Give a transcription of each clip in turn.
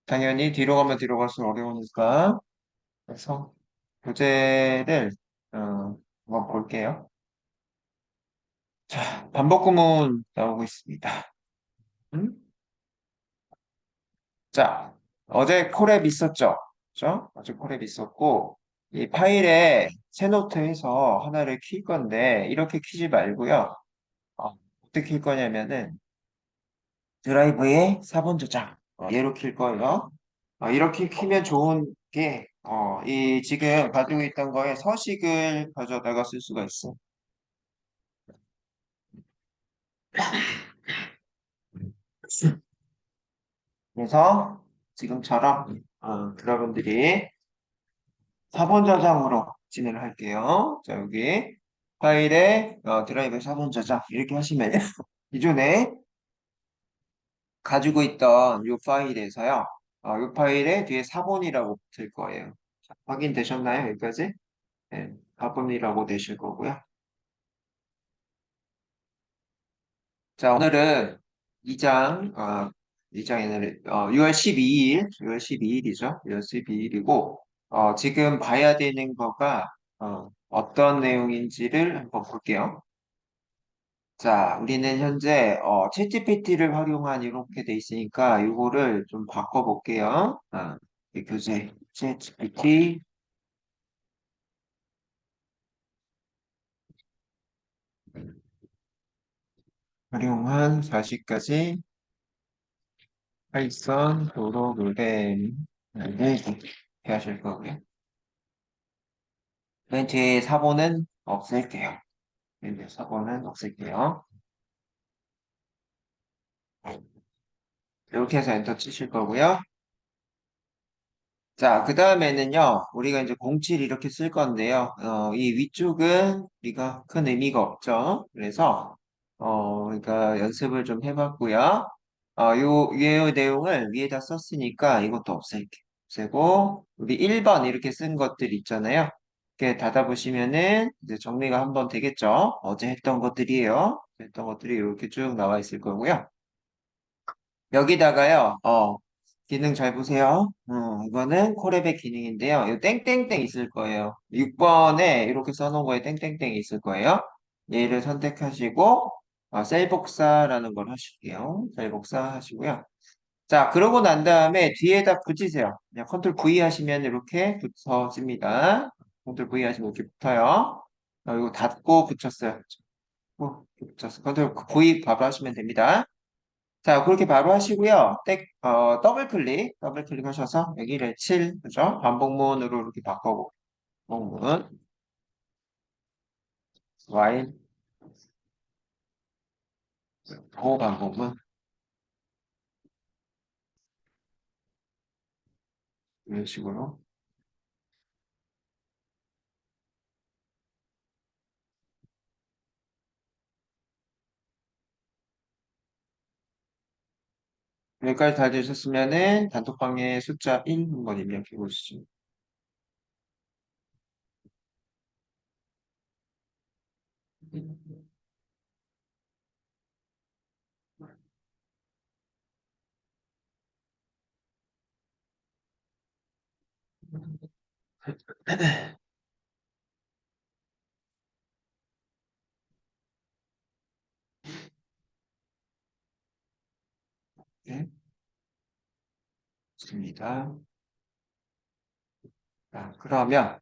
당연히 뒤로 가면 뒤로 갈수록 어려우니까. 그래서 교재를 한번 볼게요. 자, 반복 구문 나오고 있습니다. 음? 자, 어제 콜앱 있었죠? 그죠? 어제 콜앱 있었고, 이 파일에 새 노트해서 하나를 킬 건데, 이렇게 키지 말고요. 어떻게 킬 거냐면은, 드라이브에 4번 저장. 얘로 킬 거예요. 이렇게 키면 좋은 게, 이 지금 가지고 있던 거에 서식을 가져다가 쓸 수가 있어. 그래서 지금처럼 여러분들이 4번 저장으로 진행을 할게요. 자, 여기 파일에 드라이브 4번 저장 이렇게 하시면 기존에 가지고 있던 이 파일에서요. 이 파일에 뒤에 4번이라고 붙을 거예요. 자, 확인되셨나요? 여기까지? 네, 4번이라고 되실 거고요. 자, 오늘은 2장에는 6월 12일, 6월 12일이죠. 6월 12일이고, 지금 봐야 되는 거가 어떤 내용인지를 한번 볼게요. 자, 우리는 현재 챗GPT를 활용한 이렇게 돼 있으니까 이거를 좀 바꿔볼게요. 이 교재 챗GPT 활용한 4시까지 파이썬 프로그램을 이렇게 하실 거고요. 맨 뒤에 사본은 없앨게요. 맨 뒤에 사본은 없앨게요. 이렇게 해서 엔터 치실 거고요. 자, 그 다음에는요, 우리가 이제 07 이렇게 쓸 건데요. 이 위쪽은 우리가 큰 의미가 없죠. 그래서, 그러니까 연습을 좀 해봤고요. 요 내용을 위에다 썼으니까 이것도 없앨게요. 없애고, 우리 1번 이렇게 쓴 것들 있잖아요. 이렇게 닫아보시면은 이제 정리가 한번 되겠죠. 어제 했던 것들이에요. 했던 것들이 이렇게 쭉 나와 있을 거고요. 여기다가요, 기능 잘 보세요. 이거는 콜앱의 기능인데요. 이 땡땡땡 있을 거예요. 6번에 이렇게 써놓은 거에 땡땡땡이 있을 거예요. 얘를 선택하시고, 셀 복사라는 걸 하실게요. 셀 복사 하시고요. 자, 그러고 난 다음에 뒤에다 붙이세요. 그냥 컨트롤 V 하시면 이렇게 붙어집니다. 컨트롤 V 하시면 이렇게 붙어요. 이거 닫고 붙였어요. 붙였어. 컨트롤 V 바로 하시면 됩니다. 자, 그렇게 바로 하시고요. 더블 클릭하셔서 여기를 7, 그죠? 반복문으로 이렇게 바꿔보. 반복문, while, 반복문, 이런 식으로. 여기까지 다 되셨으면은 단톡방에 숫자 1 한번 입력해 보시죠. 네, 좋습니다. 자, 그러면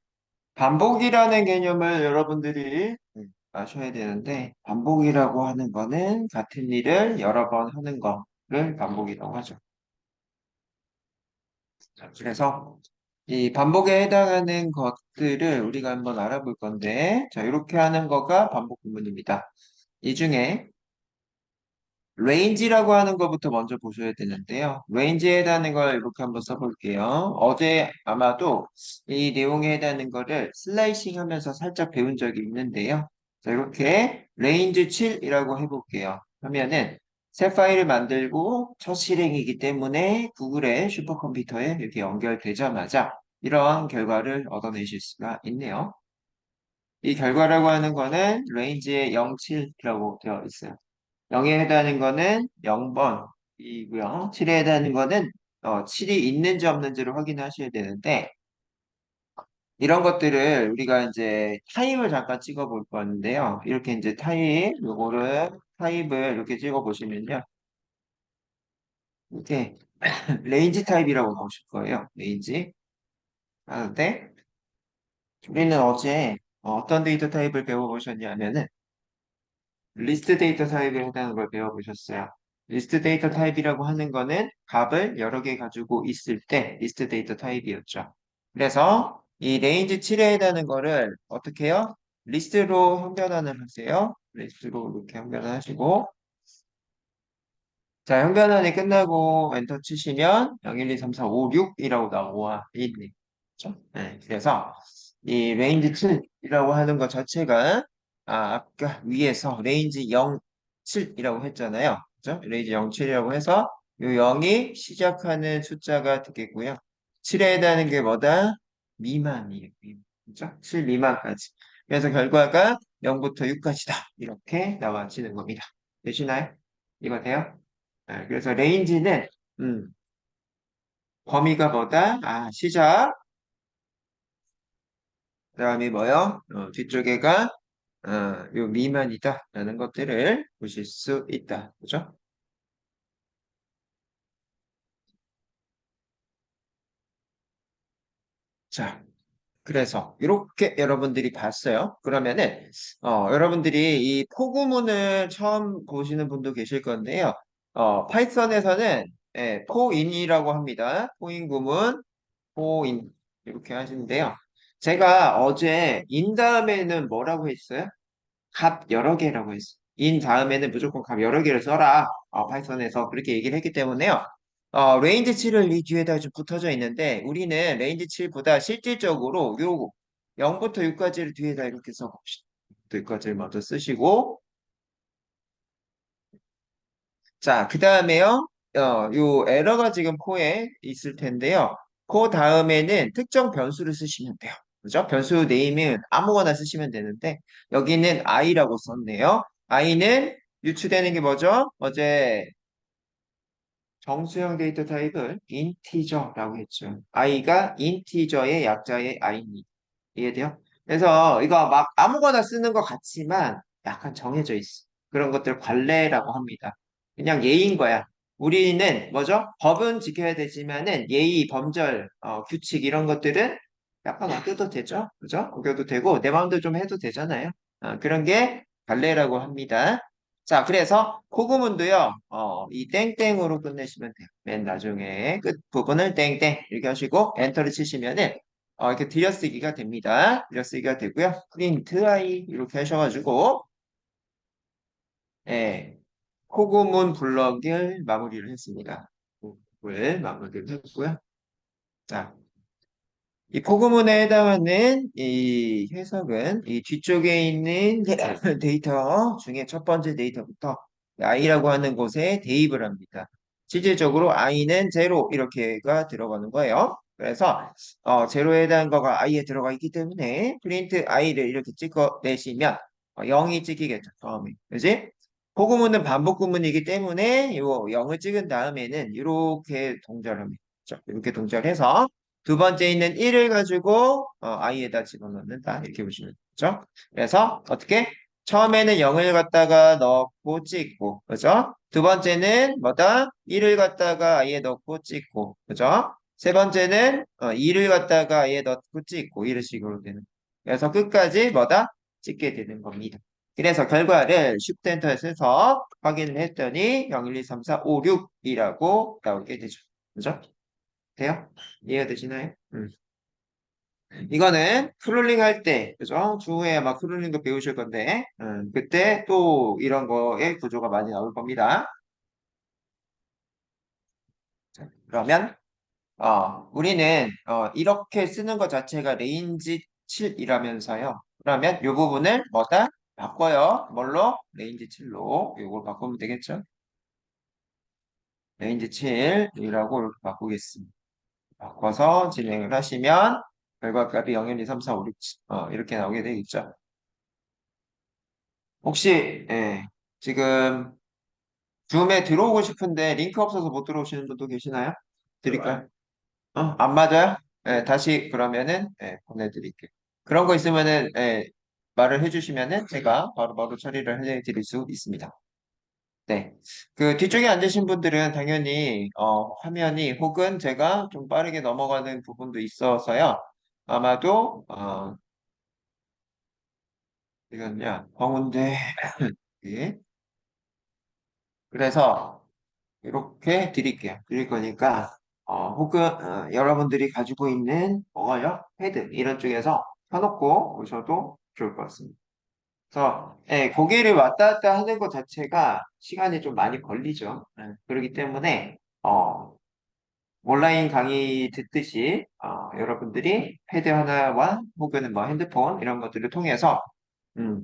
반복이라는 개념을 여러분들이 아셔야 되는데, 반복이라고 하는 거는 같은 일을 여러 번 하는 거를 반복이라고 하죠. 자, 그래서 이 반복에 해당하는 것들을 우리가 한번 알아볼 건데, 자, 이렇게 하는 거가 반복 구문입니다. 이 중에 range라고 하는 것부터 먼저 보셔야 되는데요. range에 해당하는 걸 이렇게 한번 써볼게요. 어제 아마도 이 내용에 해당하는 거를 슬라이싱 하면서 살짝 배운 적이 있는데요. 자, 이렇게 range 7이라고 해볼게요. 하면은 새 파일을 만들고 첫 실행이기 때문에 구글의 슈퍼컴퓨터에 이렇게 연결되자마자 이러한 결과를 얻어내실 수가 있네요. 이 결과라고 하는 거는 range의 0, 7이라고 되어 있어요. 0에 해당하는 거는 0번이고요. 7에 해당하는 거는 7이 있는지 없는지를 확인하셔야 되는데, 이런 것들을 우리가 이제 타입을 잠깐 찍어 볼 건데요. 이렇게 이제 타입을 이렇게 찍어 보시면요. 이렇게 레인지 타입이라고 나오실 거예요. 레인지. 하는데, 우리는 어제 어떤 데이터 타입을 배워보셨냐면은, 리스트 데이터 타입에 해당하는 걸 배워보셨어요. 리스트 데이터 타입이라고 하는 거는 값을 여러 개 가지고 있을 때 리스트 데이터 타입이었죠. 그래서 이 레인지 7에 해당하는 거를 어떻게 해요? 리스트로 형변환을 하세요. 리스트로 이렇게 형변환 하시고 자, 형변환이 끝나고 엔터 치시면 0, 1, 2, 3, 4, 5, 6이라고 나와 있네. 그렇죠? 네, 그래서 이 레인지 7이라고 하는 것 자체가 아까 위에서 레인지 0, 7이라고 했잖아요. 그죠? 레인지 0, 7이라고 해서 이 0이 시작하는 숫자가 되겠고요. 7에 해당하는 게 뭐다? 미만이에요. 미만. 그죠? 7 미만까지. 그래서 결과가 0부터 6까지다. 이렇게 나와지는 겁니다. 되시나요? 이거 돼요? 그래서 레인지는 음, 범위가 뭐다? 시작. 그다음에 뭐요? 뒤쪽에가 요 미만이다라는 것들을 보실 수 있다. 그죠? 자, 그래서 이렇게 여러분들이 봤어요. 그러면은 여러분들이 이 포구문을 처음 보시는 분도 계실 건데요. 파이썬에서는 포인이라고 합니다. 포인 구문, 포인 이렇게 하시는데요. 제가 어제 인 다음에는 뭐라고 했어요? 값 여러 개라고 했어요. 인 다음에는 무조건 값 여러 개를 써라. 파이썬에서 그렇게 얘기를 했기 때문에요. 레인지 7을 이 뒤에다 좀 붙어져 있는데 우리는 레인지 7보다 실질적으로 요 0부터 6까지를 뒤에다 이렇게 써봅시다. 6까지를 먼저 쓰시고 자, 그 다음에요. 요 에러가 지금 코에 있을 텐데요. 그 다음에는 특정 변수를 쓰시면 돼요. 그죠? 변수 네임은 아무거나 쓰시면 되는데 여기는 i라고 썼네요. i는 유추되는 게 뭐죠? 어제 정수형 데이터 타입을 인티저라고 했죠. i가 인티저의 약자의 i입니다. 이해돼요? 그래서 이거 막 아무거나 쓰는 것 같지만 약간 정해져 있어. 그런 것들 관례라고 합니다. 그냥 예인 거야. 우리는 뭐죠? 법은 지켜야 되지만은 예의, 범절, 규칙 이런 것들은 약간 어겨도 되죠? 그죠? 어겨도 되고 내 마음대로 좀 해도 되잖아요. 그런 게 관례라고 합니다. 자, 그래서 코구문도요, 이 땡땡으로 끝내시면 돼요. 맨 나중에 끝 부분을 땡땡 이렇게 하시고 엔터를 치시면은 이렇게 들여쓰기가 됩니다. 들여쓰기가 되고요. 프린트 i 이렇게 하셔가지고 예, 코고문 블럭을 마무리를 했습니다. 을 마무리를 했고요. 자, 이 코고문에 해당하는 이 해석은 이 뒤쪽에 있는 데이터 중에 첫 번째 데이터부터 i라고 하는 곳에 대입을 합니다. 실질적으로 i는 제로 이렇게가 들어가는 거예요. 그래서 제로에 해당한 거가 i에 들어가 있기 때문에 프린트 i를 이렇게 찍어내시면 0이 찍히겠죠. 처음에. 그지? 코고문은 반복 구문이기 때문에 요 0을 찍은 다음에는 이렇게 동작을 합니다. 이렇게 동작을 해서 두 번째 있는 1을 가지고 i에다 집어넣는다. 이렇게 보시면 되죠. 그래서 어떻게? 처음에는 0을 갖다가 넣고 찍고, 그죠? 두 번째는 뭐다? 1을 갖다가 i에 넣고 찍고, 그죠? 세 번째는 2를 갖다가 i에 넣고 찍고, 이런 식으로 되는. 그래서 끝까지 뭐다? 찍게 되는 겁니다. 그래서 결과를 슈프트엔터에서 확인을 했더니 0, 1, 2, 3, 4, 5, 6이라고 나오게 되죠. 그죠? 돼요? 이해가 되시나요? 이거는 크롤링 할 때, 그죠? 추후에 아마 크롤링도 배우실 건데, 그때 또 이런 거의 구조가 많이 나올 겁니다. 자, 그러면, 우리는, 이렇게 쓰는 것 자체가 레인지 7이라면서요. 그러면 이 부분을 뭐다? 바꿔요. 뭘로? 레인지 7로. 이걸 바꾸면 되겠죠? 레인지 7이라고 이렇게 바꾸겠습니다. 바꿔서 진행을 하시면, 결과값이 0, 1, 2, 3, 4, 5, 6, 7, 이렇게 나오게 되겠죠. 혹시 지금 줌에 들어오고 싶은데 링크 없어서 못 들어오시는 분도 계시나요? 드릴까요? 안 맞아요? 네, 다시 그러면은 보내드릴게요. 그런 거 있으면은 말을 해주시면은 제가 바로바로 처리를 해드릴 수 있습니다. 네. 그 뒤쪽에 앉으신 분들은 당연히 화면이 혹은 제가 좀 빠르게 넘어가는 부분도 있어서요. 아마도 이건요 광운대 예. 그래서 이렇게 드릴게요. 드릴 거니까 혹은 여러분들이 가지고 있는 뭐가요? 패드 이런 쪽에서 펴놓고 오셔도 좋을 것 같습니다. 그래서 고개를 왔다 갔다 하는 것 자체가 시간이 좀 많이 걸리죠. 그렇기 때문에 온라인 강의 듣듯이 여러분들이 패드 하나와 혹은 뭐 핸드폰 이런 것들을 통해서 음,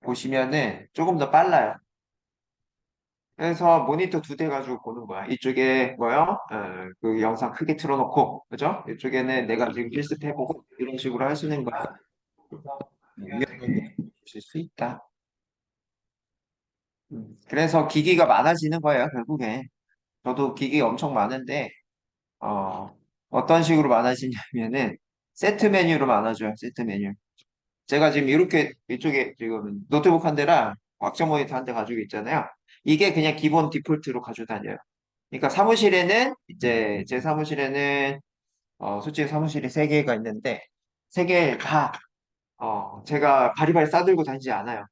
보시면은 조금 더 빨라요. 그래서 모니터 두 대 가지고 보는 거야. 이쪽에 뭐요? 그 영상 크게 틀어놓고, 그죠? 이쪽에는 내가 지금 실습해보고 이런 식으로 하시는 거야. 그래서 유연하게 보실 수 있다. 그래서 기기가 많아지는 거예요, 결국에. 저도 기기 엄청 많은데, 어떤 식으로 많아지냐면은, 세트 메뉴로 많아져요, 세트 메뉴. 제가 지금 이렇게, 이쪽에 지금 노트북 한 대랑 확장 모니터 한 대 가지고 있잖아요. 이게 그냥 기본 디폴트로 가지고 다녀요. 그러니까 사무실에는, 이제 제 사무실에는, 솔직히 사무실이 세 개가 있는데, 세 개 다, 제가 바리바리 싸들고 다니지 않아요.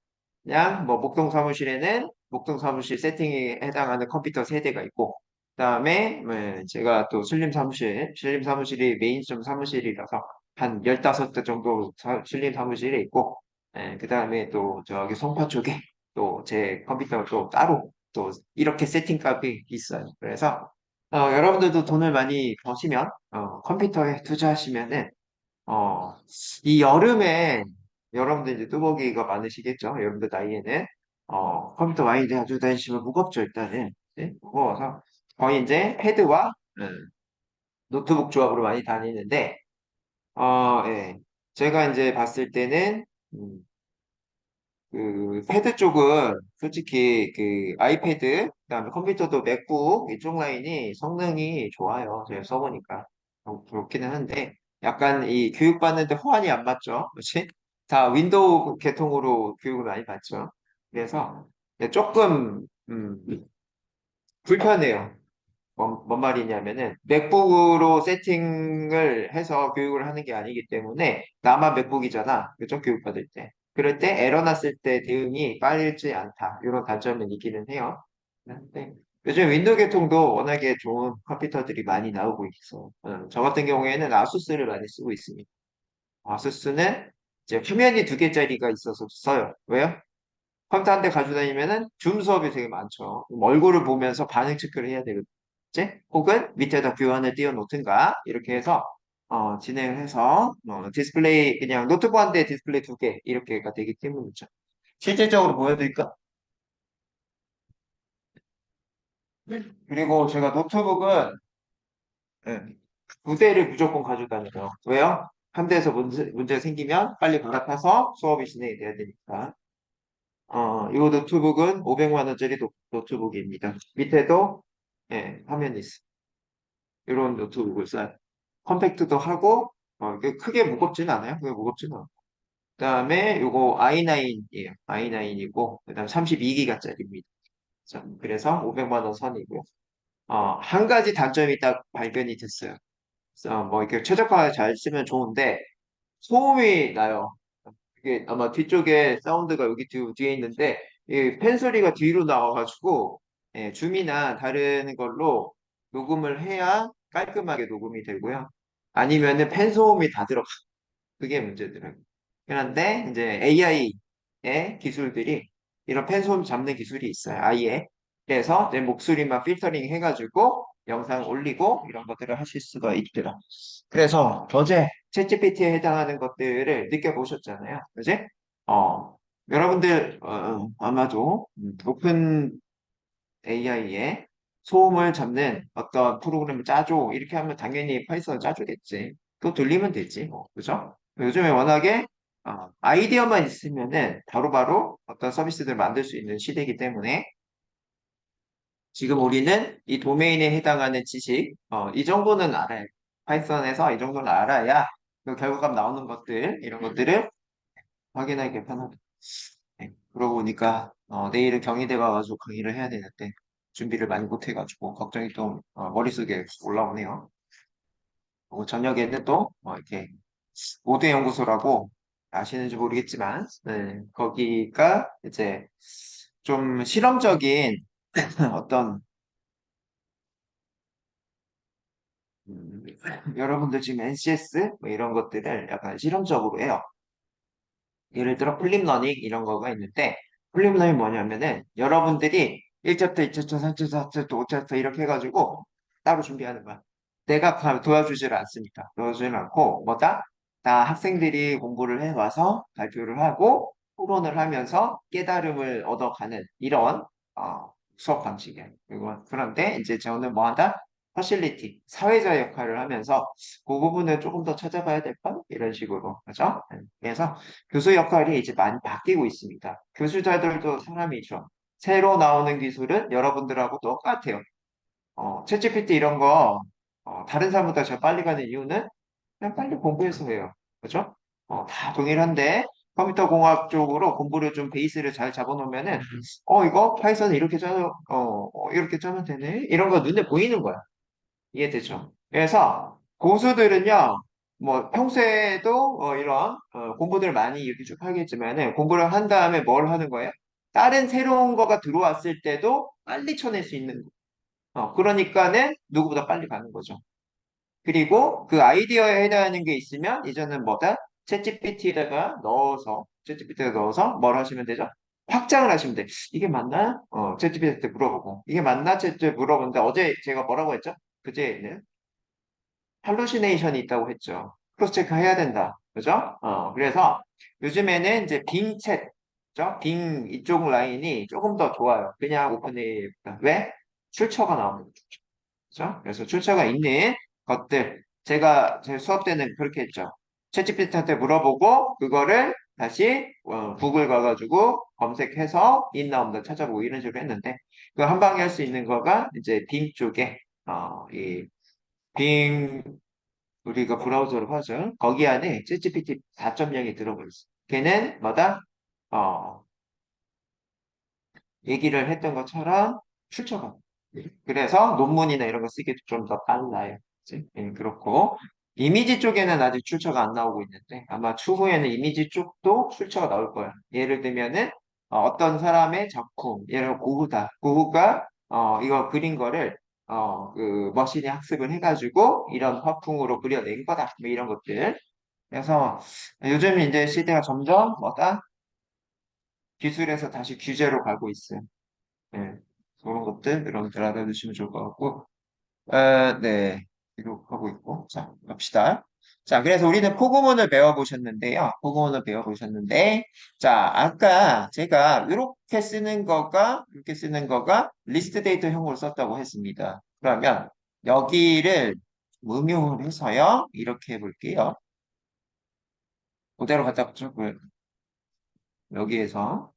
그냥 뭐 목동 사무실에는 목동 사무실 세팅에 해당하는 컴퓨터 세대가 있고 그다음에 제가 또 신림 사무실이 메인점 사무실이라서 한 15대 정도 신림 사무실에 있고 그다음에 또 저기 송파 쪽에 또 제 컴퓨터가 또 따로 또 이렇게 세팅값이 있어요. 그래서 여러분들도 돈을 많이 버시면 컴퓨터에 투자하시면은 어, 이 여름에 여러분들 이제 뚜벅이가 많으시겠죠? 여러분들 나이에는 컴퓨터 많이 가지고 다니시면 무겁죠 일단은 네? 무거워서 거의 이제 패드와 노트북 조합으로 많이 다니는데 예. 제가 이제 봤을 때는 그 패드 쪽은 솔직히 그 아이패드 그다음에 컴퓨터도 맥북 이쪽 라인이 성능이 좋아요. 제가 써보니까 그렇기는 한데 약간 이 교육받는데 호환이 안 맞죠. 그렇지? 다 윈도우 계통으로 교육을 많이 받죠. 그래서 네, 조금 불편해요. 뭔 말이냐면은 맥북으로 세팅을 해서 교육을 하는 게 아니기 때문에 나만 맥북이잖아. 그죠? 교육받을 때. 그럴 때 에러 났을 때 대응이 빠르지 않다. 이런 단점은 있기는 해요. 근데 요즘 윈도우 계통도 워낙에 좋은 컴퓨터들이 많이 나오고 있어. 저 같은 경우에는 아수스를 많이 쓰고 있습니다. 아수스는 이제 화면이 두 개짜리가 있어서 써요. 왜요? 컴퓨터 한 대 가지고 다니면은 줌 수업이 되게 많죠. 그럼 얼굴을 보면서 반응 체크를 해야 되거든요. 혹은 밑에다 교환을 띄워놓든가 이렇게 해서 진행을 해서 디스플레이 그냥 노트북 한 대 디스플레이 두 개 이렇게가 되기 때문이죠. 실질적으로 보여드릴까? 그리고 제가 노트북은 예, 두 대를 무조건 가지고 다녀요. 왜요? 한 대에서 문제 생기면 빨리 갈아타서 수업이 진행이 돼야 되니까. 이 노트북은 500만 원짜리 노트북입니다. 밑에도 화면이 있어. 이런 노트북을 써요. 컴팩트도 하고 이게 크게 무겁진 않아요. 그게 무겁진 않아. 그다음에 요거 i9이에요. i9이고 그다음 32기가짜리입니다. 그래서 500만 원 선이고요. 한 가지 단점이 딱 발견이 됐어요. 그래서 뭐 이렇게 최적화 잘 쓰면 좋은데 소음이 나요. 이게 아마 뒤쪽에 사운드가 여기 뒤에 있는데 이 팬 소리가 뒤로 나와가지고 줌이나 다른 걸로 녹음을 해야 깔끔하게 녹음이 되고요. 아니면은 팬 소음이 다 들어가. 그게 문제더라고요. 그런데 이제 AI의 기술들이 이런 팬 소음 잡는 기술이 있어요. 아예. 그래서 내 목소리만 필터링 해가지고 영상 올리고 이런 것들을 하실 수가 있더라. 그래서 어제 챗GPT에 해당하는 것들을 느껴보셨잖아요. 그지? 어, 여러분들 아마도 오픈 AI에 소음을 잡는 어떤 프로그램을 짜줘. 이렇게 하면 당연히 파이썬을 짜주겠지. 또 돌리면 되지. 그죠? 요즘에 워낙에 아이디어만 있으면은 바로바로 어떤 서비스들을 만들 수 있는 시대이기 때문에 지금 우리는 이 도메인에 해당하는 지식, 이 정도는 알아요. 파이썬에서 이 정도는 알아야 그 결과값 나오는 것들, 이런 것들을 확인하기 편하다. 네. 그러고 보니까 내일은 경희대 가가지고 강의를 해야 되는데 준비를 많이 못해가지고 걱정이 좀 머릿속에 올라오네요. 그리고 저녁에는 또 이렇게 모두연구소라고 아시는지 모르겠지만 네, 거기가 이제 좀 실험적인 어떤 음, 여러분들 지금 NCS 뭐 이런 것들을 약간 실험적으로 해요. 예를 들어 플립러닝 이런 거가 있는데 플립러닝이 뭐냐면은 여러분들이 1챕터, 2챕터, 3챕터, 4챕터, 5챕터 이렇게 해가지고 따로 준비하는 거야. 내가 도와주지를 않습니다. 도와주지는 않고 뭐다? 다 학생들이 공부를 해와서 발표를 하고 토론을 하면서 깨달음을 얻어가는 이런 수업 방식이에요. 그런데 이제 저는 뭐 한다? 퍼실리티, 사회자 역할을 하면서 그 부분을 조금 더 찾아봐야 될까? 이런 식으로. 그죠? 그래서 교수 역할이 이제 많이 바뀌고 있습니다. 교수자들도 사람이죠. 새로 나오는 기술은 여러분들하고 똑같아요. 챗GPT 이런 거, 다른 사람보다 저 빨리 가는 이유는 그냥 빨리 공부해서 해요. 그죠? 다 동일한데 컴퓨터 공학 쪽으로 공부를 좀 베이스를 잘 잡아놓으면은, 이거 파이썬 이렇게 이렇게 짜면 되네? 이런 거 눈에 보이는 거야. 이해되죠? 그래서 고수들은요, 뭐 평소에도 이런 공부들 많이 이렇게 쭉 하겠지만은 공부를 한 다음에 뭘 하는 거예요? 다른 새로운 거가 들어왔을 때도 빨리 쳐낼 수 있는 거. 그러니까는 누구보다 빨리 가는 거죠. 그리고 그 아이디어에 해당하는 게 있으면 이제는 뭐다? 챗GPT에다가 넣어서 뭘 하시면 되죠? 확장을 하시면 돼. 이게 맞나? 챗GPT한테 물어보고. 이게 맞나? 챗GPT 물어보는데 어제 제가 뭐라고 했죠? 그제는 할루시네이션이 있다고 했죠. 크로스 체크 해야 된다. 그죠? 그래서 요즘에는 이제 빙 챗, 그죠? 빙 이쪽 라인이 조금 더 좋아요. 그냥 오픈AI보다. 왜? 출처가 나오는 거죠. 그죠? 그래서 출처가 있는 것들. 제가 제 수업 때는 그렇게 했죠. 챗GPT한테 물어보고 그거를 다시 구글 가가지고 검색해서 있나 없나 찾아보고 이런 식으로 했는데 그 한 방에 할 수 있는 거가 이제 빙 쪽에 빙 우리가 브라우저로 하죠. 거기 안에 챗GPT 4.0이 들어가 있어. 걔는 뭐다? 어, 얘기를 했던 것처럼 출처가. 그래서 논문이나 이런 거 쓰기도 좀 더 빨라요. 그치? 그렇고. 이미지 쪽에는 아직 출처가 안 나오고 있는데 아마 추후에는 이미지 쪽도 출처가 나올 거야. 예를 들면은 떤 사람의 작품, 예를 들어 고흐다. 고흐가 이거 그린 거를 그 머신이 학습을 해가지고 이런 화풍으로 그려낸 거다. 뭐 이런 것들. 그래서 요즘 이제 시대가 점점 뭐다? 기술에서 다시 규제로 가고 있어요. 네. 그런 것들 여러분들 알아두시면 좋을 것 같고. 네. 기록하고 있고. 자, 갑시다. 자, 그래서 우리는 포구문을 배워보셨는데요. 포구문을 배워보셨는데, 자, 아까 제가 이렇게 쓰는 거가 리스트 데이터형으로 썼다고 했습니다. 그러면 여기를 응용을 해서요. 이렇게 해볼게요. 그대로 갖다 붙여고요. 여기에서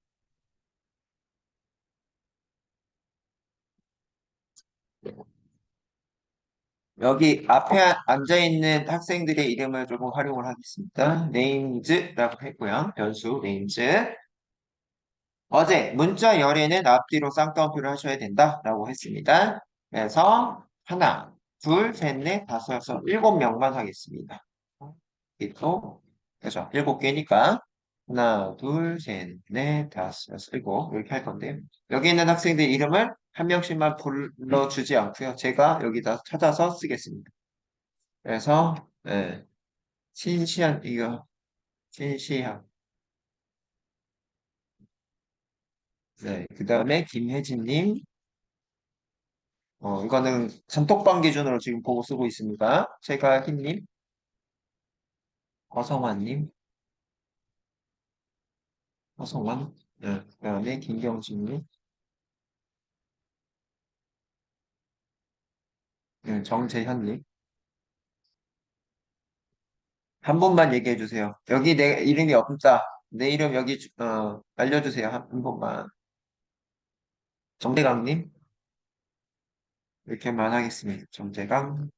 여기 앞에 앉아있는 학생들의 이름을 조금 활용을 하겠습니다. names라고 했고요. 변수 names. 어제 문자 열애는 앞뒤로 쌍따옴표를 하셔야 된다라고 했습니다. 그래서 하나, 둘, 셋, 넷, 다섯, 여섯, 7명만 하겠습니다. 또 그죠? 7개니까 하나, 둘, 셋, 넷, 다섯, 여섯, 일곱 이렇게 할 건데요. 여기 있는 학생들 이름을 한 명씩만 불러주지 않고요. 제가 여기다 찾아서 쓰겠습니다. 그래서 네, 신시한 네, 그 다음에 김혜진님 이거는 단톡방 기준으로 지금 보고 쓰고 있습니다. 제가 흰님, 허성환님, 허성환, 네, 그다음에 김경진님, 네, 정재현님. 한 번만 얘기해 주세요. 여기 내 이름이 없다. 내 이름 여기 알려주세요. 한 번만. 정대강님, 이렇게만 하겠습니다. 정제강.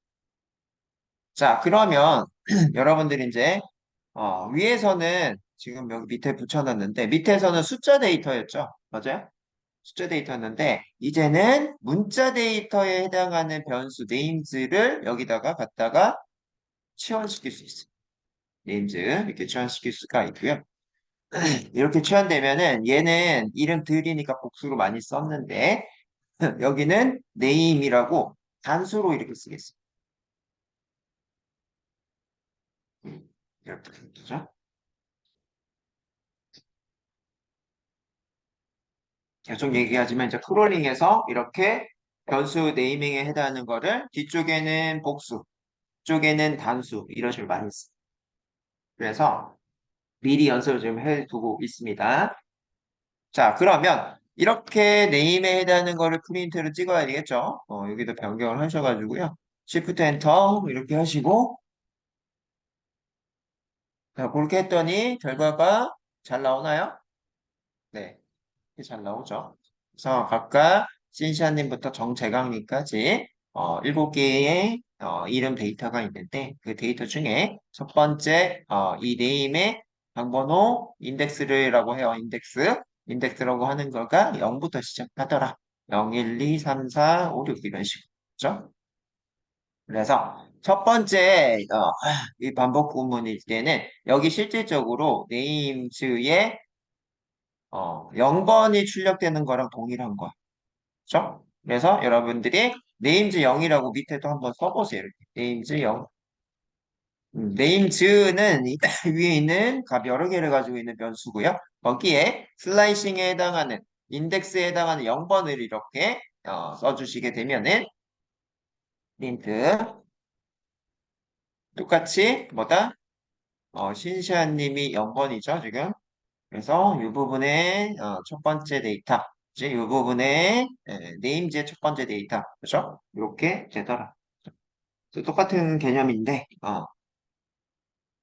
자, 그러면 여러분들이 이제 위에서는 지금 여기 밑에 붙여놨는데 밑에서는 숫자 데이터였죠. 맞아요? 숫자 데이터였는데 이제는 문자 데이터에 해당하는 변수 네임즈를 여기다가 갖다가 치환시킬 수 있어요. 네임즈 이렇게 치환시킬 수가 있고요. 이렇게 치환되면은 얘는 이름 들이니까 복수로 많이 썼는데 여기는 네임이라고 단수로 이렇게 쓰겠습니다. 이렇게 생기죠. 계속 얘기하지만 이제 크롤링에서 이렇게 변수 네이밍에 해당하는 거를 뒤쪽에는 복수, 쪽에는 단수 이런 식으로 많이 씁니다. 그래서 미리 연습을 좀 해두고 있습니다. 자, 그러면 이렇게 네임에 해당하는 거를 프린트로 찍어야 되겠죠? 여기도 변경을 하셔가지고요. Shift 엔터 이렇게 하시고 자, 그렇게 했더니 결과가 잘 나오나요? 네, 이렇게 잘 나오죠. 그래서 각각 신시아님부터 정재강님까지 7개의 이름 데이터가 있는데 그 데이터 중에 첫 번째 이 네임의 방번호 인덱스라고 해요. 인덱스라고 하는 거가 0부터 시작하더라. 0, 1, 2, 3, 4, 5, 6 이런 식으로. 그래서 첫 번째 이 반복 구문일 때는 여기 실질적으로 네임즈의 0번이 출력되는 거랑 동일한 거야. 그렇죠? 그래서 여러분들이 네임즈 0이라고 밑에도 한번 써보세요. 이렇게. 네임즈 0. 네임즈는 이 위에 있는 값 여러 개를 가지고 있는 변수고요. 거기에 슬라이싱에 해당하는 인덱스에 해당하는 0번을 이렇게 써주시게 되면은 프린트 똑같이 뭐다? 신시아님이 0번이죠, 지금. 그래서 이 부분에 첫 번째 데이터, 이제 이 부분에 네임즈의 첫 번째 데이터, 그렇죠? 이렇게 되더라. 그래서 똑같은 개념인데,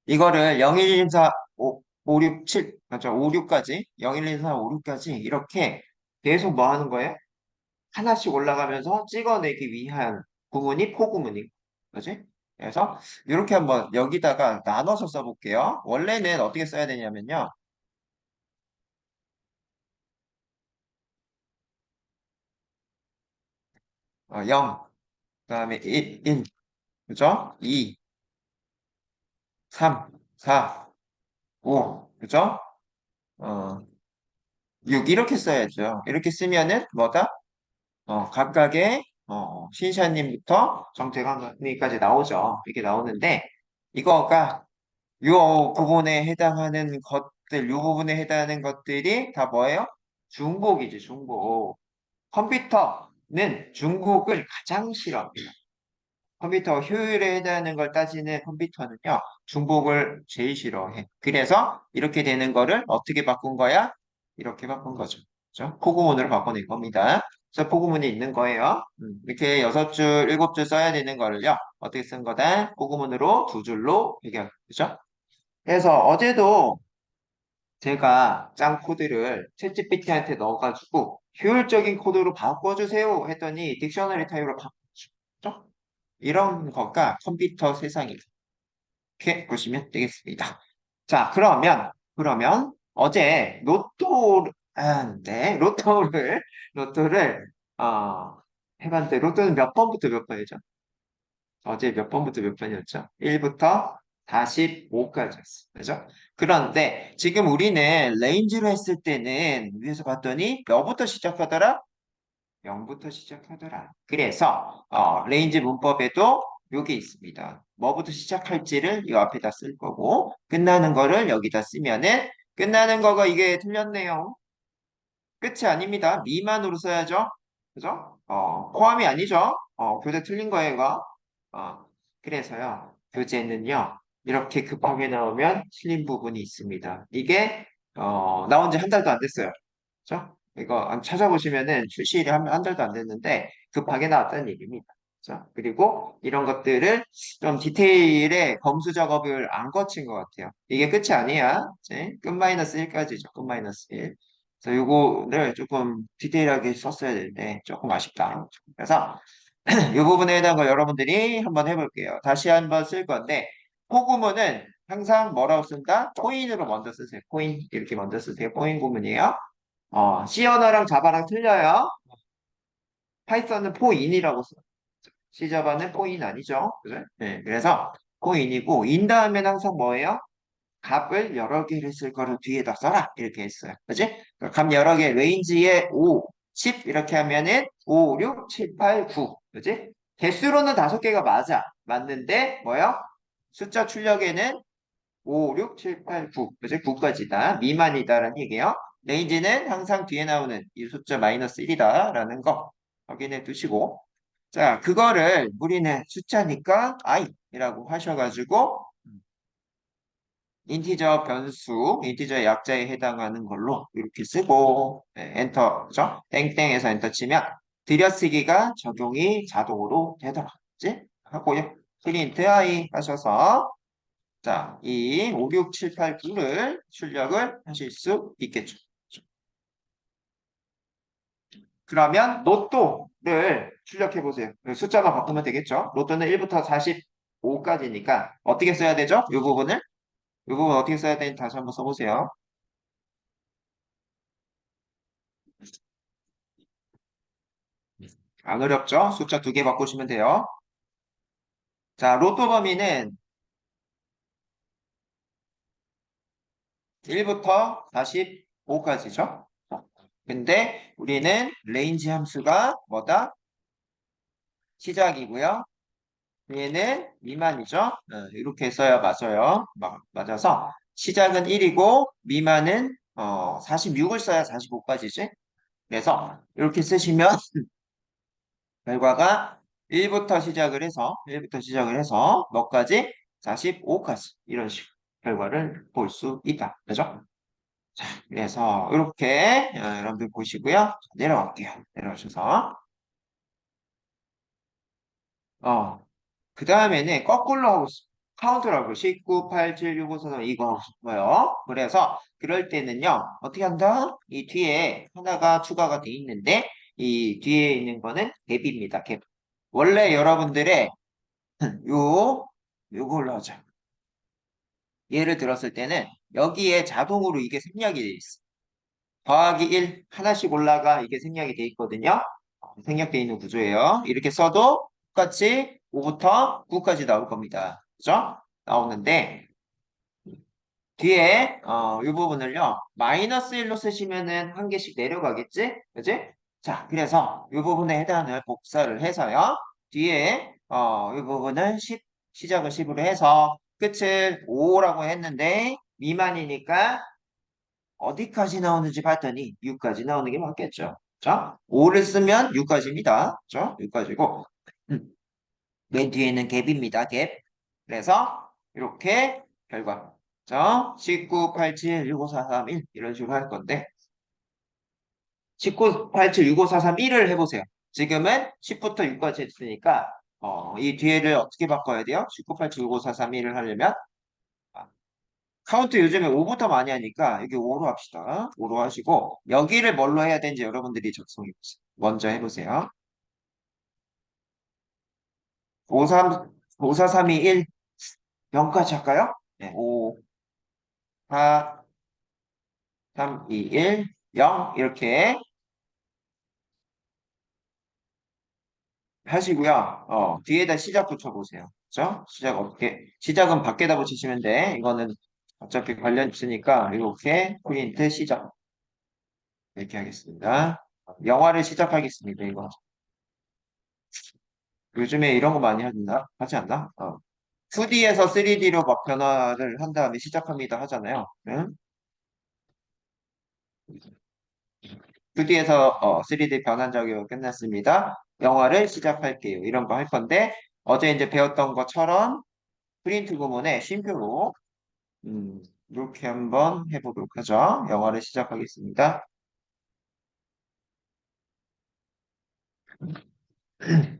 이거를 0, 1, 2, 4, 5, 6, 7, 맞죠? 5, 6까지, 0, 1, 2, 3, 5, 6까지 이렇게 계속 뭐 하는 거예요? 하나씩 올라가면서 찍어내기 위한 구문이 포구문이고, 그지? 그래서 이렇게 한번 여기다가 나눠서 써볼게요. 원래는 어떻게 써야 되냐면요. 0, 그다음에 1, 그죠? 2, 3, 4, 5, 그죠? 어, 6 이렇게 써야죠. 이렇게 쓰면은 뭐다? 각각의 신샤님부터 정태광님까지 나오죠. 이렇게 나오는데 이거가 요 부분에 해당하는 것들, 요 부분에 해당하는 것들이 다 뭐예요? 중복이지, 중복. 컴퓨터는 중복을 가장 싫어합니다. 컴퓨터 효율에 해당하는 걸 따지는 컴퓨터는요, 중복을 제일 싫어해. 그래서 이렇게 되는 거를 어떻게 바꾼 거야? 이렇게 바꾼 거죠. 그죠? 포구문으로 바꿔낸 겁니다. 그래서 포구문이 있는 거예요. 이렇게 6줄, 7줄 써야 되는 거를요, 어떻게 쓴 거다? 포구문으로 2줄로 해결. 그죠? 그래서 어제도 제가 짠 코드를 챗GPT한테 넣어가지고 효율적인 코드로 바꿔주세요 했더니 딕셔너리 타입으로 바꿔줬죠. 이런 거가 컴퓨터 세상이 이렇게 보시면 되겠습니다. 자, 그러면 어제 네, 로또를 해봤는데 로또는 몇 번부터 몇 번이죠? 어제 몇 번부터 몇 번이었죠? 1부터 45까지였어. 그죠? 그런데 지금 우리는 레인지로 했을 때는 위에서 봤더니 몇부터 시작하더라? 0부터 시작하더라. 그래서 레인지 문법에도 요게 있습니다. 뭐부터 시작할지를 이 앞에다 쓸 거고 끝나는 거를 여기다 쓰면은 끝나는 거가 이게 틀렸네요. 끝이 아닙니다. 미만으로 써야죠. 그죠? 포함이 아니죠. 교재 틀린 거예요, 이거. 그래서요. 교재는요. 이렇게 급하게 나오면 틀린 부분이 있습니다. 이게 나온 지 한 달도 안 됐어요. 그죠? 이거 찾아보시면은 출시일이 한 달도 안 됐는데 급하게 나왔다는 얘기입니다. 그죠? 그리고 이런 것들을 좀 디테일에 검수 작업을 안 거친 것 같아요. 이게 끝이 아니야. 이제 끝 마이너스 1까지죠. 끝 마이너스 1. 그래서 요거를 조금 디테일하게 썼어야 되는데 조금 아쉽다. 그래서 이 부분에 해당한 걸 여러분들이 한번 해볼게요. 다시 한번 쓸 건데, 포구문은 항상 뭐라고 쓴다? 포인으로 먼저 쓰세요. 포인. 이렇게 먼저 쓰세요. 포인 구문이에요. C 언어랑 자바랑 틀려요. 파이썬은 포인이라고 써. C 자바는 포인 아니죠? 그죠? 네, 그래서 포인이고, 인 다음에는 항상 뭐예요? 값을 여러 개를 쓸 거를 뒤에다 써라. 이렇게 했어요. 그지? 값 여러 개, 레인지에 5, 10 이렇게 하면은 5, 6, 7, 8, 9. 그지? 개수로는 5개가 맞아. 맞는데, 뭐요? 숫자 출력에는 5, 6, 7, 8, 9. 그지? 9까지다. 미만이다라는 얘기예요. 레인지는 항상 뒤에 나오는 이 숫자 마이너스 1이다라는 거 확인해 두시고. 자, 그거를 우리는 숫자니까 i이라고 하셔가지고, 인티저 변수, 인티저의 약자에 해당하는 걸로 이렇게 쓰고, 네, 엔터, 그죠? 땡땡에서 엔터 치면 들여쓰기가 적용이 자동으로 되더라고요. 하고요. 프린트 i 하셔서, 자, 이 5, 6, 7, 8, 9를 출력을 하실 수 있겠죠. 그러면 로또를 출력해 보세요. 숫자만 바꾸면 되겠죠? 로또는 1부터 45까지니까 어떻게 써야 되죠? 이 부분을? 이 부분 어떻게 써야 되는지 다시 한번 써보세요. 안 어렵죠? 숫자 2개 바꾸시면 돼요. 자, 로또 범위는 1부터 45까지죠. 근데 우리는 레인지 함수가 뭐다? 시작이고요. 얘는 미만이죠. 이렇게 써야 맞아요. 맞아서 시작은 1이고 미만은 46을 써야 45까지지. 그래서 이렇게 쓰시면 결과가 1부터 시작을 해서 몇까지? 45까지 이런 식으로 결과를 볼 수 있다. 그죠? 그래서 이렇게 여러분들 보시고요. 내려갈게요. 내려오셔서 그 다음에는 거꾸로 하고 싶어요. 카운트를 하고 19, 8, 7, 6, 5, 4, 3 이거 하고 싶어요. 그래서 그럴 때는요. 어떻게 한다? 이 뒤에 하나가 추가가 돼 있는데 이 뒤에 있는 거는 갭입니다. 갭. 원래 여러분들의 요 요걸로 하자. 예를 들었을 때는 여기에 자동으로 이게 생략이 돼 있어. 더하기 1 하나씩 올라가 이게 생략이 돼 있거든요. 생략돼 있는 구조예요. 이렇게 써도 똑같이 5부터 9까지 나올 겁니다. 그죠? 나오는데 뒤에 이 부분을요. 마이너스 1로 쓰시면은 한 개씩 내려가겠지? 그지? 자, 그래서 이 부분에 해당을 복사를 해서요. 뒤에 이 부분을 10, 시작을 10으로 해서 끝을 5라고 했는데 미만이니까 어디까지 나오는지 봤더니 6까지 나오는 게 맞겠죠. 자, 5를 쓰면 6까지입니다. 죠? 6까지고 맨 뒤에는 갭입니다. 갭. 그래서 이렇게 결과. 자, 19, 87, 65, 4, 3, 1 이런 식으로 할 건데 19, 87, 65, 4, 3, 1을 해보세요. 지금은 10부터 6까지 했으니까 이 뒤에를 어떻게 바꿔야 돼요? 19, 87, 65, 4, 3, 1을 하려면 카운트 요즘에 5부터 많이 하니까 여기 5로 합시다. 5로 하시고 여기를 뭘로 해야 되는지 여러분들이 작성해보세요. 먼저 해보세요. 5, 3, 5, 4, 3, 2, 1, 0까지 할까요? 네, 5, 4, 3, 2, 1, 0 이렇게 하시고요. 뒤에다 시작 붙여보세요. 그죠? 시작 어떻게? 시작은 밖에다 붙이시면 돼. 이거는 어차피 관련 있으니까 이렇게 프린트 시작 이렇게 하겠습니다. 영화를 시작하겠습니다. 이거. 요즘에 이런 거 많이 하지 않나? 2D에서 3D로 막 변화를 한 다음에 시작합니다 하잖아요. 응? 2D에서 3D 변환 작업이 끝났습니다. 영화를 시작할게요. 이런 거 할 건데 어제 이제 배웠던 것처럼 프린트 구문에 쉼표로 음, 이렇게 한번 해보도록 하죠. 영화를 시작하겠습니다.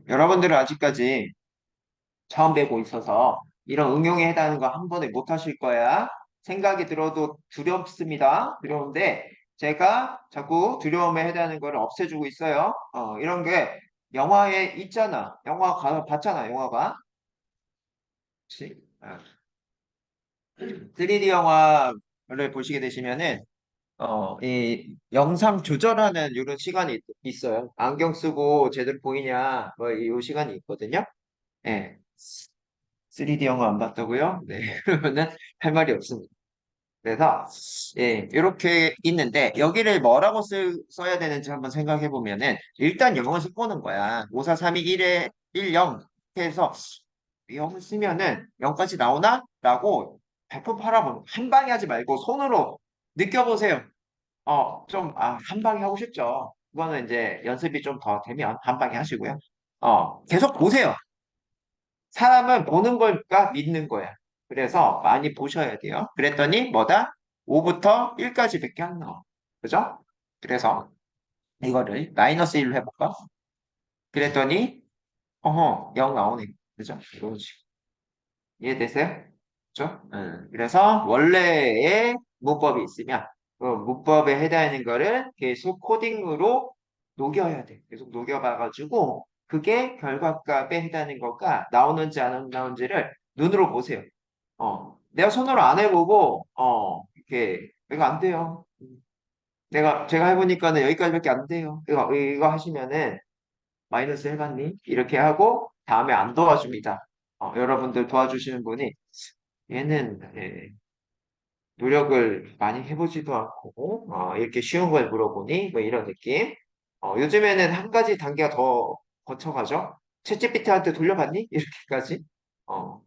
여러분들은 아직까지 처음 배우고 있어서 이런 응용에 해당하는 거 한 번에 못 하실 거야. 생각이 들어도 두렵습니다. 두려운데 제가 자꾸 두려움에 해당하는 걸 없애주고 있어요. 이런 게 영화에 있잖아. 영화 가서 봤잖아, 영화가. 그치? 3D 영화를 보시게 되시면은, 이 영상 조절하는 이런 시간이 있어요. 안경 쓰고 제대로 보이냐, 뭐, 이 시간이 있거든요. 예. 3D 영화 안 봤다고요? 네. 그러면은 할 말이 없습니다. 그래서, 예, 이렇게 있는데, 여기를 뭐라고 써야 되는지 한번 생각해 보면은, 일단 0을 섞어놓은 거야. 5, 4, 3, 2, 1에 1, 0. 이렇게 해서, 0을 쓰면은 0까지 나오나? 라고 발품 팔아보는, 한 방에 하지 말고 손으로 느껴보세요. 한 방에 하고 싶죠. 그거는 이제 연습이 좀 더 되면 한 방에 하시고요. 계속 보세요. 사람은 보는 걸까 믿는 거야. 그래서 많이 보셔야 돼요. 그랬더니 뭐다? 5부터 1까지밖에 안 나와. 그죠? 그래서 이거를 마이너스 1로 해볼까? 그랬더니 0 나오네. 그죠? 이런 식으로. 이해되세요? 그죠? 그래서 원래의 문법이 있으면 그 문법에 해당하는 거를 계속 코딩으로 녹여야 돼. 계속 녹여봐가지고 그게 결과값에 해당하는 것과 나오는지 안 나오는지를 눈으로 보세요. 내가 손으로 안 해보고, 이거 안 돼요. 제가 해보니까는 여기까지밖에 안 돼요. 이거 하시면은, 마이너스 해봤니? 이렇게 하고, 다음에 안 도와줍니다. 여러분들 도와주시는 분이, 얘는, 노력을 많이 해보지도 않고, 이렇게 쉬운 걸 물어보니, 뭐 이런 느낌. 요즘에는 한 가지 단계가 더 거쳐가죠. 챗GPT한테 돌려봤니? 이렇게까지.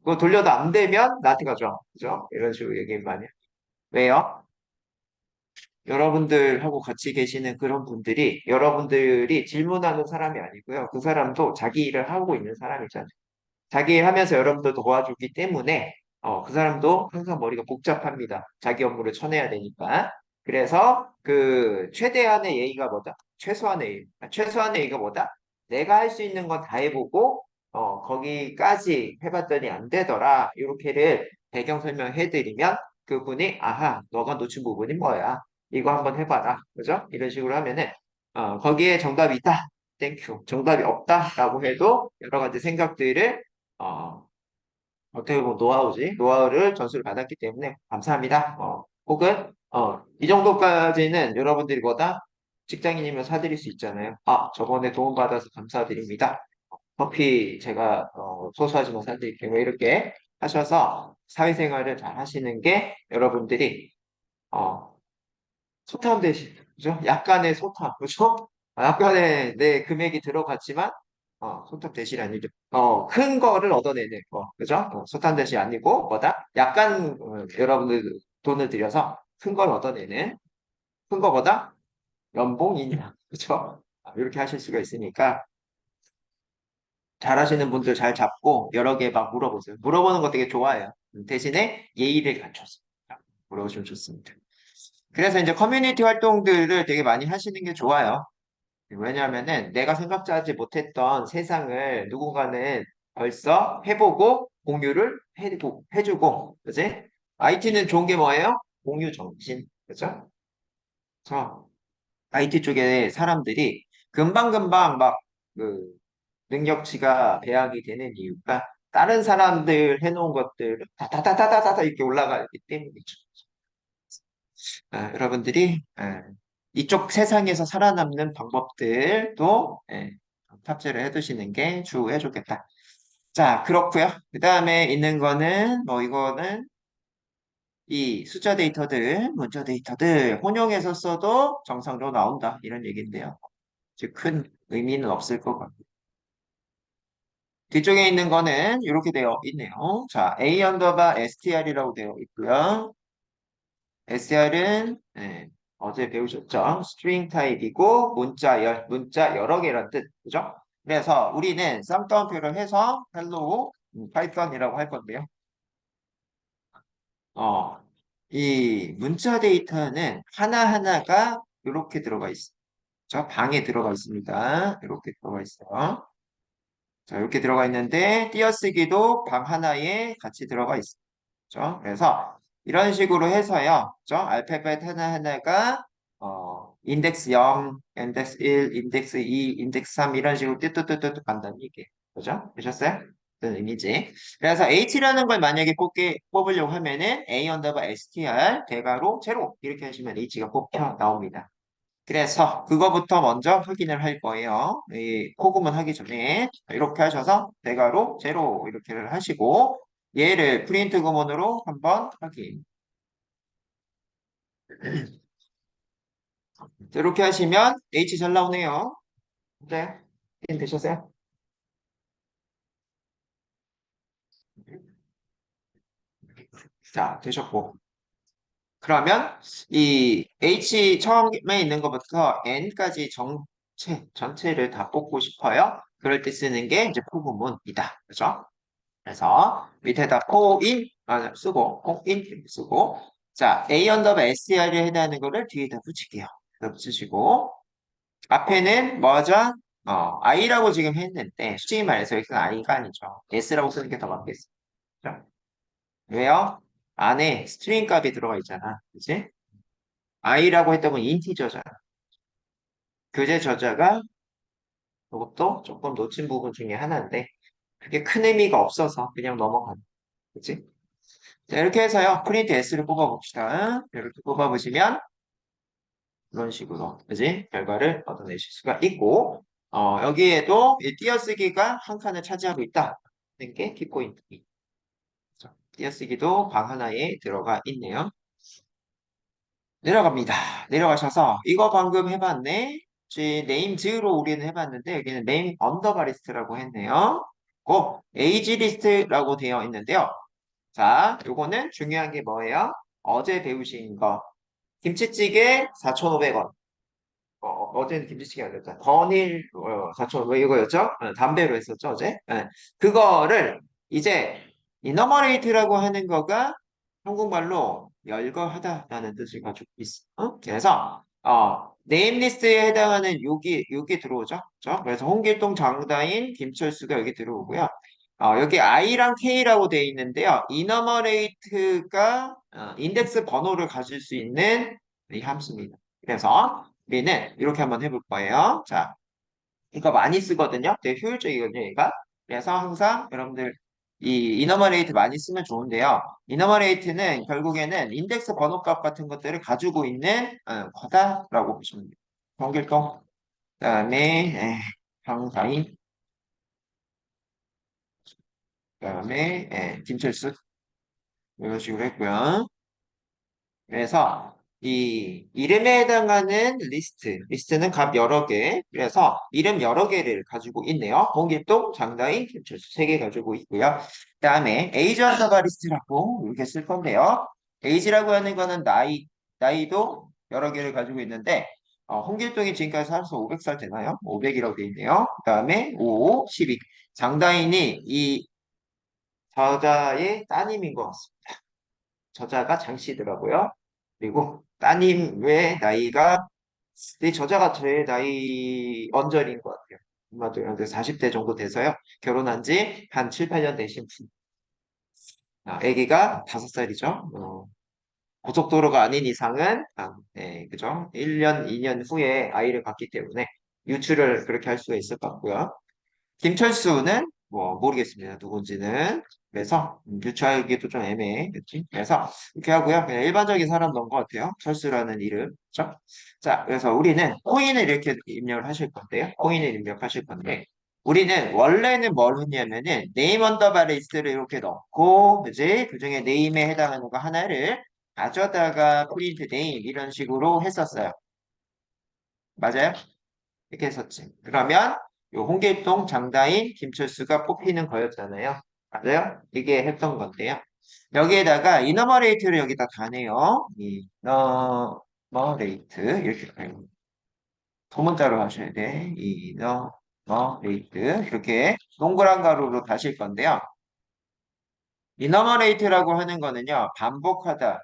그거 돌려도 안 되면 나한테 가져와. 그죠? 이런 식으로 얘기 많이 해요. 왜요? 여러분들하고 같이 계시는 그런 분들이 여러분들이 질문하는 사람이 아니고요. 그 사람도 자기 일을 하고 있는 사람이잖아요. 자기 일 하면서 여러분들 도와주기 때문에 그 사람도 항상 머리가 복잡합니다. 자기 업무를 쳐내야 되니까. 그래서 그 최대한의 예의가 뭐다? 최소한의 예의. 최소한의 예의가 뭐다? 내가 할 수 있는 건 다 해보고 거기까지 해봤더니 안 되더라. 이렇게를 배경 설명해드리면 그분이 아하, 너가 놓친 부분이 뭐야? 이거 한번 해봐라. 그죠? 이런 식으로 하면은 거기에 정답이 있다. 땡큐. 정답이 없다라고 해도 여러 가지 생각들을 어, 어떻게 보면 노하우지. 노하우를 전수를 받았기 때문에 감사합니다. 혹은 이 정도까지는 여러분들이 뭐다? 직장인이면 사드릴 수 있잖아요. 저번에 도움받아서 감사드립니다. 커피 제가 소소하지만 사드릴게요. 뭐 이렇게 하셔서 사회생활을 잘 하시는 게 여러분들이 어, 소탐 대신, 그죠? 약간의 소탐, 그죠? 약간의 내 금액이 들어갔지만, 소탐 대신 아니죠. 큰 거를 얻어내는 거, 그죠? 소탐 대신 아니고, 뭐다? 약간, 여러분들 돈을 들여서 큰 걸 얻어내는, 큰 거보다 연봉이냐, 그죠? 이렇게 하실 수가 있으니까, 잘하시는 분들 잘 잡고, 여러 개 막 물어보세요. 물어보는 거 되게 좋아해요. 대신에 예의를 갖춰서 물어보시면 좋습니다. 그래서 이제 커뮤니티 활동들을 되게 많이 하시는 게 좋아요. 왜냐하면은 내가 생각하지 못했던 세상을 누군가는 벌써 해보고 공유를 해주고, 그지? IT는 좋은 게 뭐예요? 공유 정신, 그죠? 그래서 IT 쪽에 사람들이 금방금방 막 그 능력치가 배양이 되는 이유가 다른 사람들 해놓은 것들을 다다다다다다 이렇게 올라가기 때문이죠. 여러분들이 이쪽 세상에서 살아남는 방법들도 탑재를 해두시는 게 주해 좋겠다. 자, 그렇고요. 그 다음에 있는 거는 뭐 이거는 이 숫자 데이터들, 문자 데이터들 혼용해서 써도 정상적으로 나온다 이런 얘기인데요. 즉 큰 의미는 없을 것 같고 뒤쪽에 있는 거는 이렇게 되어 있네요. 자, A 언더바 str이라고 되어 있고요. SR은 어제 배우셨죠? 스트링 타입이고 문자 여러 개란 뜻, 그죠? 그래서 우리는 쌍따옴표를 해서 헬로우 파이썬이라고 할 건데요. 어, 이 문자 데이터는 하나하나가 이렇게 들어가 있어요. 방에 들어가 있습니다. 이렇게 들어가 있어요. 자, 이렇게 들어가 있는데 띄어쓰기도 방 하나에 같이 들어가 있어요. 그래서 이런 식으로 해서요. 알파벳 하나하나가 인덱스 0, 인덱스 1, 인덱스 2, 인덱스 3 이런 식으로 뚜뚜뚜뚜 간다는 얘기예요. 그죠? 되셨어요? 어떤 의미지? 그래서 H라는 걸 만약에 뽑으려고 하면은 A 언더바 str 대괄호 제로 이렇게 하시면 H가 뽑혀 나옵니다. 그래서 그거부터 먼저 확인을 할 거예요. 이 코구문 하기 전에 이렇게 하셔서 대괄호 제로 이렇게를 하시고 얘를 프린트 구문으로 한번 확인. 이렇게 하시면 H 잘 나오네요. 네, 확인 되셨어요? 자, 되셨고. 그러면 이 H 처음에 있는 것부터 N까지 전체를 다 뽑고 싶어요. 그럴 때 쓰는 게 이제 포구문이다. 그죠? 그래서 밑에다 코인 쓰고 코인 쓰고 자 A 언더바 STR에 해당하는 거를 뒤에다 붙일게요. 붙이시고 앞에는 뭐죠? I라고 지금 했는데 솔직히 말해서 여기서 I가 아니죠. S라고 쓰는 게 더 맞겠어요. 그죠? 왜요? 안에 스트링 값이 들어가 있잖아. 그치? I라고 했던 건 인티저잖아. 교재 저자가 이것도 조금 놓친 부분 중에 하나인데 그게 큰 의미가 없어서 그냥 넘어가는 거지. 자, 이렇게 해서요. 프린트 S를 뽑아봅시다. 이렇게 뽑아보시면 이런 식으로 그지? 결과를 얻어내실 수가 있고 여기에도 이 띄어쓰기가 한 칸을 차지하고 있다. 하는 게 키포인트. 띄어쓰기도 방 하나에 들어가 있네요. 내려갑니다. 내려가셔서 이거 방금 해봤네. 네임 즈로 우리는 해봤는데 여기는 네임 언더바 리스트라고 했네요. 꼭 에이지 리스트라고 되어 있는데요. 자, 요거는 중요한 게 뭐예요? 어제 배우신 거. 김치찌개 4,500원. 어제는 김치찌개 아니었다. 건일 4,500원 이거였죠? 담배로 했었죠, 어제? 그거를 이제 이너머레이트라고 하는 거가 한국말로 열거하다라는 뜻을 가지고 있어. 그래서 네임 리스트에 해당하는 여기 들어오죠. 그죠? 그래서 홍길동 장다인 김철수가 여기 들어오고요. 여기 I랑 K라고 되어 있는데요. 이너머레이트가 인덱스 번호를 가질 수 있는 이 함수입니다. 그래서 우리는 이렇게 한번 해볼 거예요. 자, 이거 많이 쓰거든요. 되게 효율적이거든요, 얘가. 그래서 항상 여러분들 이 이너머레이트 많이 쓰면 좋은데요. 이너머레이트는 결국에는 인덱스 번호값 같은 것들을 가지고 있는 거다라고 보시면 돼요. 정길동, 그다음에 강사인, 그다음에 김철수 이런 식으로 했고요. 그래서 이 이름에 해당하는 리스트는 값 여러 개. 그래서 이름 여러 개를 가지고 있네요. 홍길동, 장다인, 김철수 세 개 가지고 있고요. 그다음에 에이지 언더바 리스트라고 이렇게 쓸 건데요. 에이지라고 하는 거는 나이도 여러 개를 가지고 있는데 홍길동이 지금까지 살아서 500살 되나요? 500이라고 되어 있네요. 그다음에 5, 12. 장다인이 이 저자의 따님인 것 같습니다. 저자가 장 씨더라고요. 그리고 따님 외 나이가 이 저자가 제 나이 언저리인 것 같아요. 아마도 40대 정도 돼서요. 결혼한 지 한 7, 8년 되신 분. 아기가 5살이죠. 고속도로가 아닌 이상은 그죠? 1년, 2년 후에 아이를 갖기 때문에 유출을 그렇게 할 수가 있을 것 같고요. 김철수는 뭐 모르겠습니다. 누군지는. 그래서 유추하기도 좀 애매해. 그치? 그래서 이렇게 하고요. 그냥 일반적인 사람 넣은 것 같아요. 철수라는 이름. 그렇죠? 자, 그래서 우리는 코인을 이렇게 입력을 하실 건데요. 코인을 입력하실 건데 우리는 원래는 뭘 했냐면은 네임 언더바 리스트를 이렇게 넣고 그지? 그중에 네임에 해당하는 거 하나를 가져다가 프린트 네임 이런 식으로 했었어요. 맞아요? 이렇게 했었지. 그러면 요 홍길동, 장다인, 김철수가 뽑히는 거였잖아요. 맞아요? 이게 했던 건데요. 여기에다가 이너머레이트를 여기다 다네요. 이너머레이트 이렇게 가요. 소문자로 하셔야 돼. 이너머레이트 이렇게 동그란 가로로 다실 건데요. 이너머레이트라고 하는 거는요. 반복하다.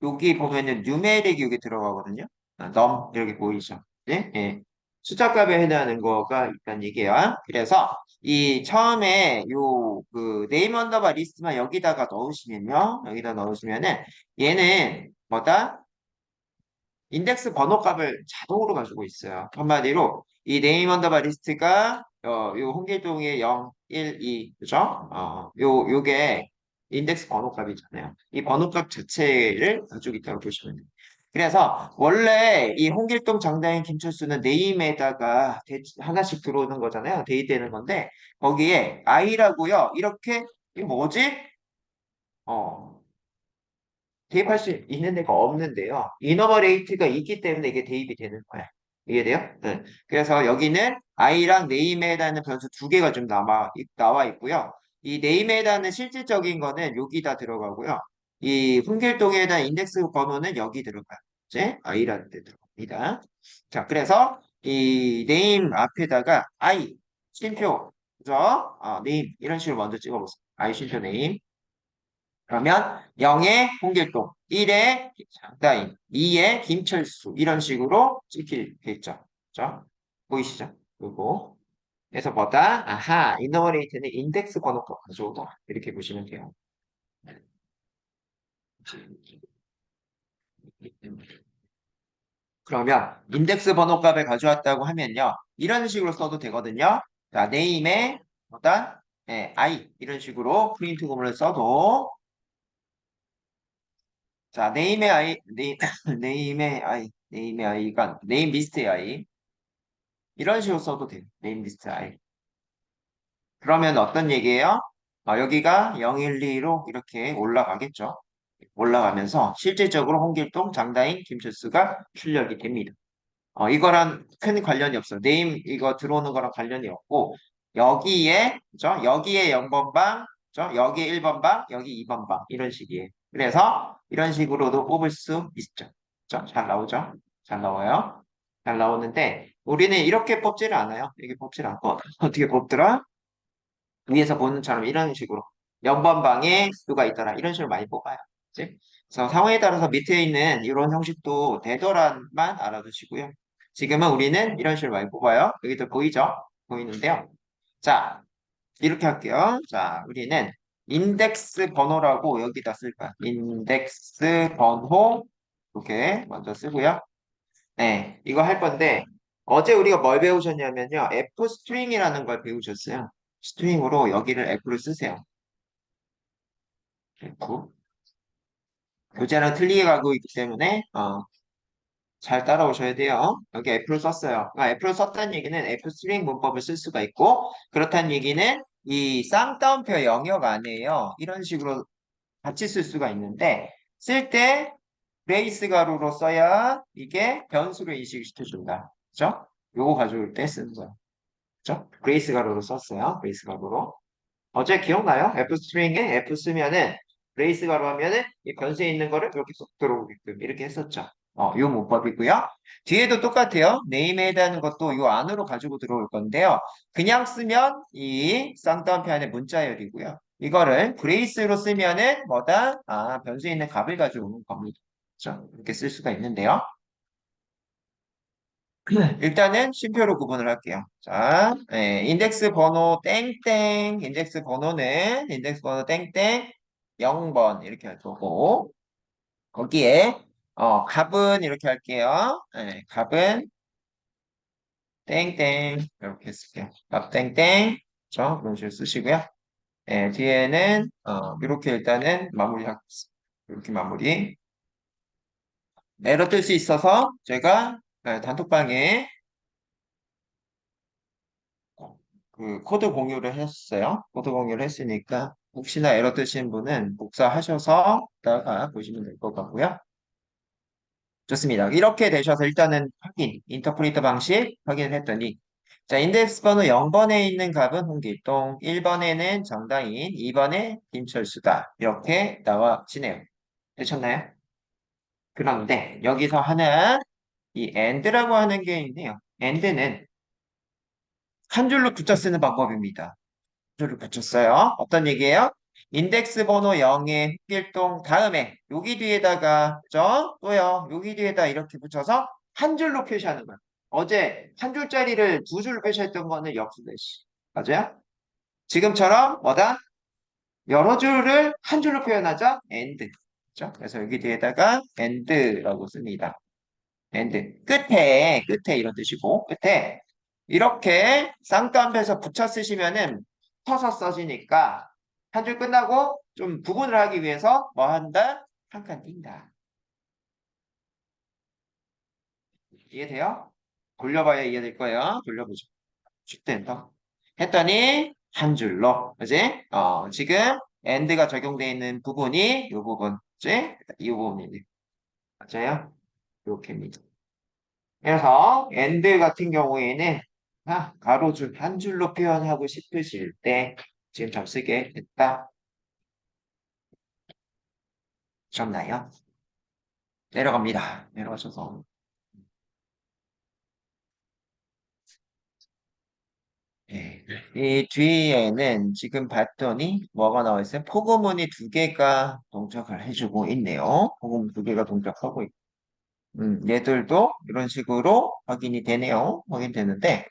여기 보면은 뉴메릭이 여기 들어가거든요. 넘 이렇게 보이죠? 네? 예. 숫자 값에 해당하는 거가 일단 이게요. 그래서 이 처음에 요 그 네임 언더바 리스트만 여기다가 넣으시면요. 여기다 넣으시면은 얘는 뭐다? 인덱스 번호 값을 자동으로 가지고 있어요. 한마디로 이 name 언더바 리스트가 요 홍길동의 0, 1, 2 그죠? 요게 인덱스 번호 값이잖아요. 이 번호 값 자체를 가지고 있다고 보시면 돼요. 그래서 원래 이 홍길동, 장다인, 김철수는 네임에다가 하나씩 들어오는 거잖아요. 대입되는 건데 거기에 i라고요. 이렇게 이게 뭐지? 어, 대입할 수 있는 데가 없는데요. 이너머레이트가 있기 때문에 이게 대입이 되는 거예요. 이해돼요? 네. 그래서 여기는 i랑 name에 해당하는 변수 두 개가 좀 나와 있고요. 이 name에 해당하는 실질적인 거는 여기다 들어가고요. 이 훈길동에 해당하는 인덱스 번호는 여기 들어가요. 이제 i라는 데 들어갑니다. 자, 그래서 이 name 앞에다가 i, 쉼표, 그죠? name 이런 식으로 먼저 찍어보세요. i 쉼표 name. 그러면 0의 홍길동, 1의 장다인, 2의 김철수 이런 식으로 찍히겠죠. 그죠? 보이시죠? 그리고 그래서 뭐다? 아하, 이너머레이트는 인덱스 번호가 가져오다. 이렇게 보시면 돼요. 그러면 인덱스 번호 값을 가져왔다고 하면요. 이런 식으로 써도 되거든요. 자, 네임에 뭐다? 네, i 이런 식으로 프린트 구문을 써도 자, 네임의 i, 네임의 i, 네임의 i가 네임 리스트의 i 이런 식으로 써도 돼요. 네임 리스트 i. 그러면 어떤 얘기예요? 여기가 012로 이렇게 올라가겠죠. 올라가면서 실질적으로 홍길동, 장다인, 김철수가 출력이 됩니다. 이거랑 큰 관련이 없어요. 네임 이거 들어오는 거랑 관련이 없고 여기에 그죠? 여기에 0번 방, 그죠? 여기에 1번 방, 여기 2번 방 이런 식이에요. 그래서 이런 식으로도 뽑을 수 있죠. 그죠? 잘 나오죠? 잘 나와요. 잘 나오는데 우리는 이렇게 뽑지를 않아요. 이렇게 뽑지를 않고 어떻게 뽑더라? 위에서 보는 것처럼 이런 식으로 0번 방에 누가 있더라 이런 식으로 많이 뽑아요. 그치? 그래서 상황에 따라서 밑에 있는 이런 형식도 되돌아만 알아두시고요. 지금은 우리는 이런 식으로 많이 뽑아요. 여기도 보이죠? 보이는데요. 자, 이렇게 할게요. 자, 우리는 인덱스 번호라고 여기다 쓸 거야. 인덱스 번호 이렇게 먼저 쓰고요. 네, 이거 할 건데 어제 우리가 뭘 배우셨냐면요. F 스트링이라는 걸 배우셨어요. 스트링으로 여기를 F로 쓰세요. F. 교재랑 틀리게 가고 있기 때문에 잘 따라오셔야 돼요. 여기 F를 썼어요. F를 썼다는 얘기는 F 스트링 문법을 쓸 수가 있고 그렇다는 얘기는 이 쌍따옴표 영역 안에요. 이런 식으로 같이 쓸 수가 있는데 쓸 때 브레이스 가루로 써야 이게 변수로 인식시켜준다. 그죠? 요거 가져올 때 쓰는 거야. 그죠? 브레이스 가루로 썼어요. 브레이스 가루로. 어제 기억나요? F 스트링에 F 쓰면은 브레이스 가로 하면은 이 변수에 있는 거를 이렇게 쏙 들어오게끔 이렇게 했었죠. 요 문법이고요. 뒤에도 똑같아요. 네임에 해당하는 것도 요 안으로 가지고 들어올 건데요. 그냥 쓰면 이 쌍따옴표 안에 문자열이고요. 이거를 브레이스로 쓰면은 뭐다? 변수에 있는 값을 가져오는 겁니다. 그렇죠? 이렇게 쓸 수가 있는데요. 일단은 쉼표로 구분을 할게요. 자, 인덱스 번호 땡땡, 인덱스 번호 땡땡 0번 이렇게 할 거고 거기에 값은 이렇게 할게요. 값은 땡땡 이렇게 쓸게요. 값 땡땡 그렇죠? 그런 식으로 쓰시고요. 뒤에는 이렇게 일단은 마무리하겠습니다. 이렇게 마무리. 에러 뜰 수 있어서 제가 단톡방에 그 코드 공유를 했어요. 코드 공유를 했으니까 혹시나 에러 뜨신 분은 복사하셔서 이따가 보시면 될 것 같고요. 좋습니다. 이렇게 되셔서 일단은 확인, 인터프리터 방식 확인을 했더니 자, 인덱스 번호 0번에 있는 값은 홍길동, 1번에는 정다인, 2번에 김철수다. 이렇게 나와지네요. 되셨나요? 그런데 여기서 하나 이 AND라고 하는 게 있네요. AND는 한 줄로 붙여 쓰는 방법입니다. 줄을 붙였어요. 어떤 얘기예요? 인덱스 번호 0의 흑길동 다음에 여기 뒤에다가 그죠? 또요. 여기 뒤에다 이렇게 붙여서 한 줄로 표시하는 거예요. 어제 한 줄짜리를 두 줄로 표시했던 거는 역수대시. 맞아요? 지금처럼 뭐다? 여러 줄을 한 줄로 표현하자. and. 그죠? 그래서 여기 뒤에다가 and라고 씁니다. and 끝에 이런 뜻이고 끝에 이렇게 쌍따옴표에서 붙여 쓰시면은 터서 써지니까 한 줄 끝나고 좀 구분을 하기 위해서 뭐 한다? 한 칸 띈다. 이해돼요? 돌려봐야 이해될 거예요. 돌려보죠. 슈텐터 했더니 한 줄로 그지? 지금 and가 적용되어 있는 부분이 이 부분, 그지? 이 부분이네. 맞아요? 이렇게입니다. 그래서 and 같은 경우에는 가로줄 한 줄로 표현하고 싶으실 때 지금 점 쓰게 됐다. 좋나요? 내려갑니다. 내려가셔서 예. 이 뒤에는 지금 봤더니 뭐가 나와 있어요? 포고문이 두 개가 동작을 해주고 있네요. 포고문 두 개가 동작하고 있고, 얘들도 이런 식으로 확인이 되네요. 확인되는데,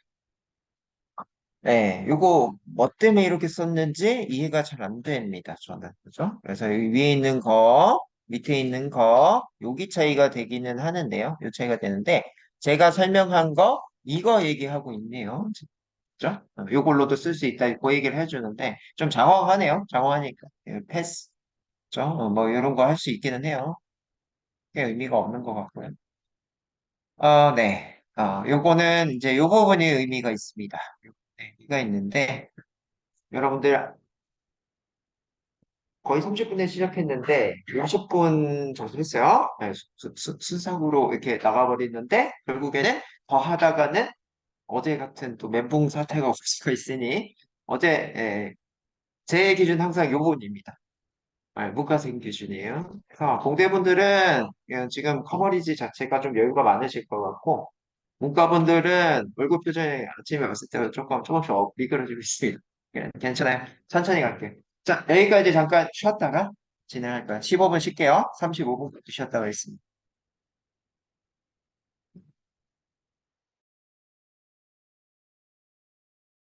네, 요거 뭐 때문에 이렇게 썼는지 이해가 잘 안 됩니다. 저는. 그죠? 그래서 여기 위에 있는 거, 밑에 있는 거, 여기 차이가 되기는 하는데요. 요 차이가 되는데, 제가 설명한 거, 이거 얘기하고 있네요. 그죠? 요걸로도 쓸 수 있다, 그 얘기를 해주는데, 좀 장황하네요. 장황하니까. 패스. 그죠? 뭐, 이런 거 할 수 있기는 해요. 꽤 의미가 없는 것 같고요. 네. 요거는 이제 요 부분이 의미가 있습니다. 네, 의미가 있는데, 여러분들 거의 30분에 시작했는데, 50분 정도 했어요. 네, 순삭으로 이렇게 나가버리는데, 결국에는 더 하다가는 어제 같은 또 멘붕 사태가 올 수가 있으니, 어제, 제 기준 항상 요 부분입니다. 문과생 기준이에요. 그래서 공대분들은 그냥 지금 커버리지 자체가 좀 여유가 많으실 것 같고, 문과분들은 얼굴 표정이 아침에 봤을 때 조금씩 미끄러지고 있습니다. 괜찮아요. 천천히 갈게요. 자, 여기까지 잠깐 쉬었다가 진행할까요? 15분 쉴게요. 35분부터 쉬었다가 있습니다.